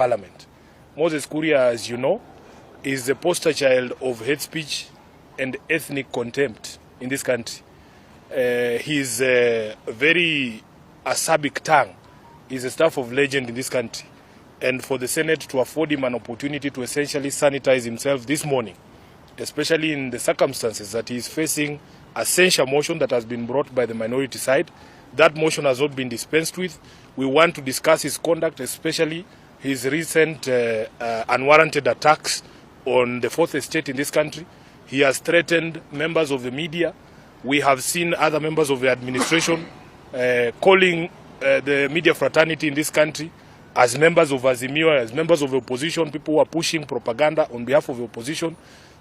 Parliament. Moses Kuria, as you know, is the poster child of hate speech and ethnic contempt in this country. He's a very acerbic tongue. He's a staff of legend in this country. And for the Senate to afford him an opportunity to essentially sanitize himself this morning, especially in the circumstances that he is facing a censure motion that has been brought by the minority side. That motion has not been dispensed with. We want to discuss his conduct, especially his recent unwarranted attacks on the fourth estate in this country. He has threatened members of the media. We have seen other members of the administration calling the media fraternity in this country as members of Azimio, as members of the opposition, people who are pushing propaganda on behalf of the opposition.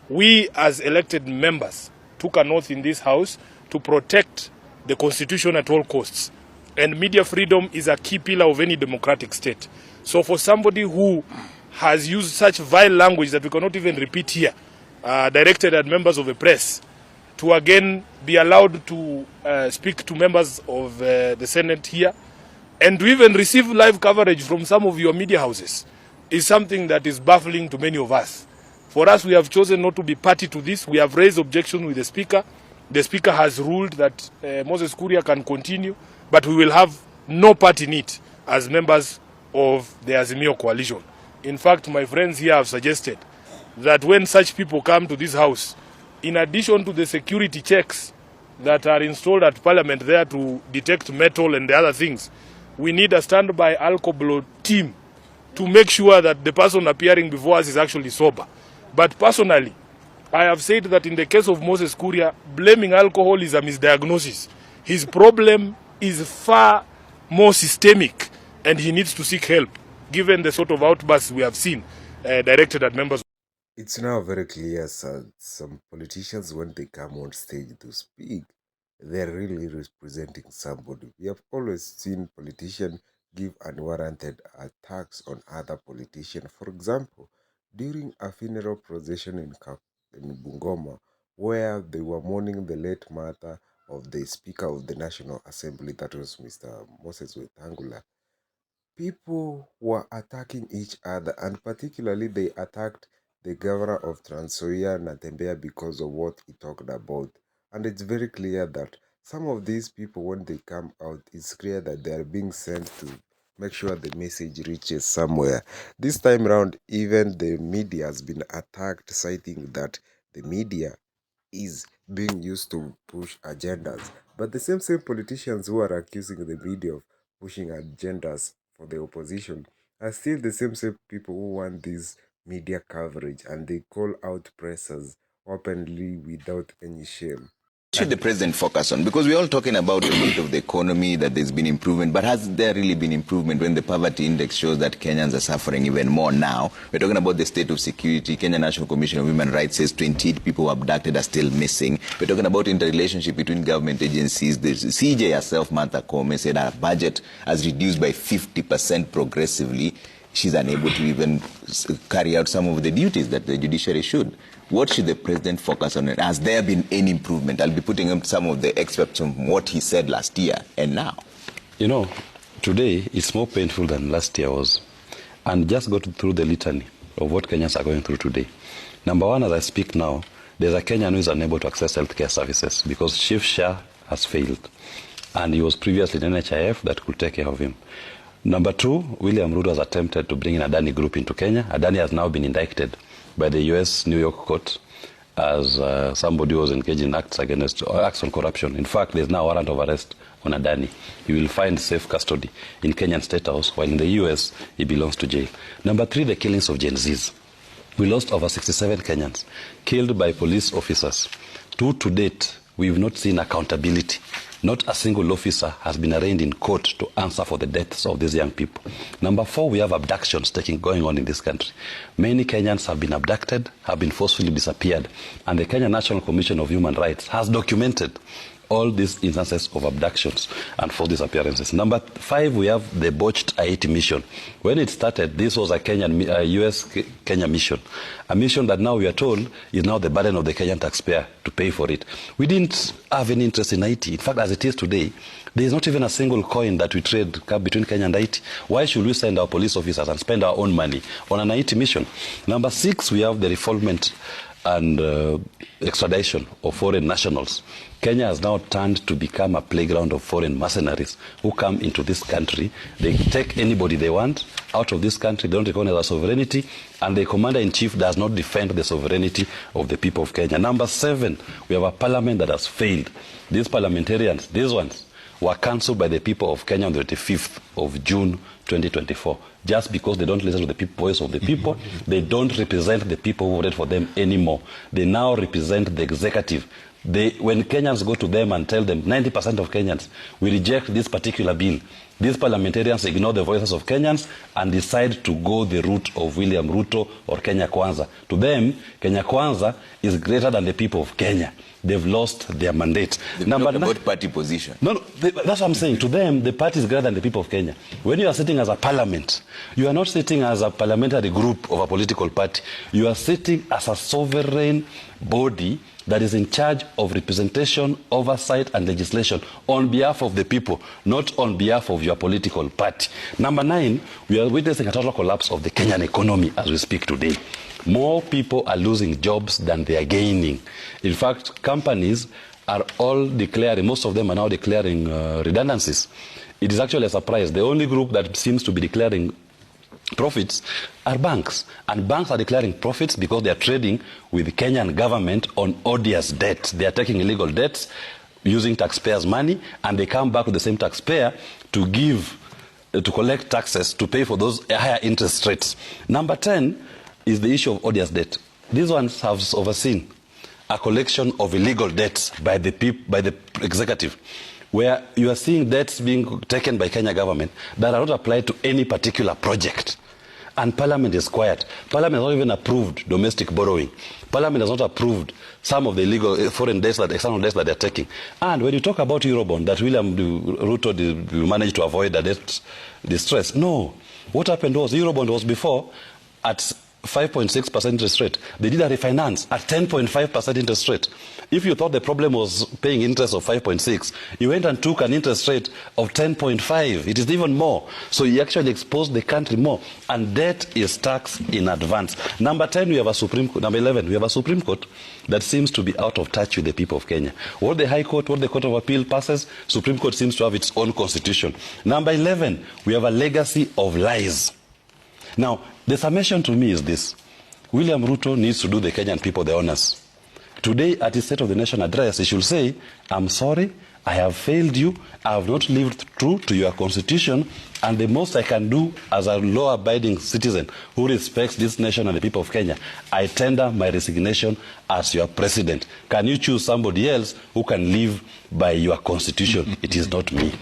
We, as elected members, took an oath in this house to protect the Constitution at all costs. And media freedom is a key pillar of any democratic state. So for somebody who has used such vile language that we cannot even repeat here, directed at members of the press, to again be allowed to speak to members of the Senate here, and to even receive live coverage from some of your media houses, is something that is baffling to many of us. For us, we have chosen not to be party to this. We have raised objection with the Speaker. The Speaker has ruled that Moses Kuria can continue, but we will have no part in it as members of the Azimio coalition. In fact, my friends here have suggested that when such people come to this house, in addition to the security checks that are installed at Parliament there to detect metal and the other things, we need a standby alcohol team to make sure that the person appearing before us is actually sober. But personally, I have said that in the case of Moses Kuria, blaming alcohol is a misdiagnosis. His problem is far more systemic, and he needs to seek help, given the sort of outbursts we have seen directed at members. It's now very clear that some politicians, when they come on stage to speak, they're really representing somebody. We have always seen politicians give unwarranted attacks on other politicians. For example, during a funeral procession in Bungoma, where they were mourning the late mother of the Speaker of the National Assembly, that was Mr. Moses Wetangula, people were attacking each other, and particularly they attacked the governor of Trans Nzoia, Natembeya, because of what he talked about. And it's very clear that some of these people, when they come out, it's clear that they are being sent to make sure the message reaches somewhere. This time around, even the media has been attacked, citing that the media is being used to push agendas. But the same politicians who are accusing the media of pushing agendas for the opposition are still the same people who want this media coverage, and they call out pressers openly without any shame. What should the president focus on? Because we're all talking about the weight of the economy, that there's been improvement, but has there really been improvement when the poverty index shows that Kenyans are suffering even more now? We're talking about the state of security. Kenya National Commission of Human Rights says 28 people abducted are still missing. We're talking about interrelationship between government agencies. The CJ herself, Martha Koome, said her budget has reduced by 50% progressively. She's unable to even carry out some of the duties that the judiciary should. What should the president focus on? Has there been any improvement? I'll be putting up some of the excerpts from what he said last year and now. You know, today it's more painful than last year was. And just go through the litany of what Kenyans are going through today. Number one, as I speak now, there's a Kenyan who is unable to access healthcare services because Chief Shah has failed. And he was previously in NHIF that could take care of him. Number two, William Ruto has attempted to bring in Adani Group into Kenya. Adani has now been indicted by the U.S. New York court as somebody who was engaged in acts on corruption. In fact, there's now a warrant of arrest on Adani. He will find safe custody in Kenyan State House, while in the U.S. he belongs to jail. Number three, the killings of Gen Zs. We lost over 67 Kenyans killed by police officers. To date, we've not seen accountability. Not a single officer has been arraigned in court to answer for the deaths of these young people. Number four, we have abductions going on in this country. Many Kenyans have been abducted, have been forcefully disappeared, and the Kenya National Commission of Human Rights has documented all these instances of abductions and forced disappearances. Number 5, we have the botched Haiti mission. When it started, this was a US-Kenya mission, a mission that now we are told is now the burden of the Kenyan taxpayer to pay for it. We didn't have any interest in Haiti. In fact, as it is today, there is not even a single coin that we trade between Kenya and Haiti. Why should we send our police officers and spend our own money on an Haiti mission? Number 6, we have the refoulement and extradition of foreign nationals. Kenya has now turned to become a playground of foreign mercenaries who come into this country. They take anybody they want out of this country. They don't recognize our sovereignty, and the commander-in-chief does not defend the sovereignty of the people of Kenya. Number 7, we have a parliament that has failed. These parliamentarians, these ones, were cancelled by the people of Kenya on the 25th of June 2024. Just because they don't listen to the voice of the people, they don't represent the people who voted for them anymore. They now represent the executive. When Kenyans go to them and tell them, 90% of Kenyans, we reject this particular bill, these parliamentarians ignore the voices of Kenyans and decide to go the route of William Ruto or Kenya Kwanza. To them, Kenya Kwanza is greater than the people of Kenya. They've lost their mandate. Number 9, about party position. No, that's what I'm saying. To them, the party is greater than the people of Kenya. When you are sitting as a parliament, you are not sitting as a parliamentary group of a political party. You are sitting as a sovereign body that is in charge of representation, oversight, and legislation on behalf of the people, not on behalf of your political party. Number 9, we are witnessing a total collapse of the Kenyan economy as we speak today. More people are losing jobs than they are gaining. In fact, companies are all declaring, most of them are now declaring redundancies. It is actually a surprise. The only group that seems to be declaring profits are banks. And banks are declaring profits because they are trading with the Kenyan government on odious debt. They are taking illegal debts using taxpayers' money, and they come back with the same taxpayer to collect taxes to pay for those higher interest rates. Number 10 is the issue of odious debt. These ones have overseen a collection of illegal debts by the executive, where you are seeing debts being taken by Kenya government that are not applied to any particular project. And Parliament is quiet. Parliament has not even approved domestic borrowing. Parliament has not approved some of the illegal foreign debts, external debts that they are taking. And when you talk about Eurobond, that William Ruto managed to avoid the debt distress. No. What happened was Eurobond was before at 5.6% interest rate. They did a refinance at 10.5% interest rate. If you thought the problem was paying interest of 5.6, you went and took an interest rate of 10.5. It is even more. So you actually exposed the country more. And debt is taxed in advance. Number 10, we have a Supreme Court. Number 11, we have a Supreme Court that seems to be out of touch with the people of Kenya. What the High Court, what the Court of Appeal passes, Supreme Court seems to have its own constitution. Number 11, we have a legacy of lies. Now, the summation to me is this. William Ruto needs to do the Kenyan people the honors. Today, at his State of the Nation address, he should say, I'm sorry, I have failed you, I have not lived true to your constitution, and the most I can do as a law-abiding citizen who respects this nation and the people of Kenya, I tender my resignation as your president. Can you choose somebody else who can live by your constitution? It is not me.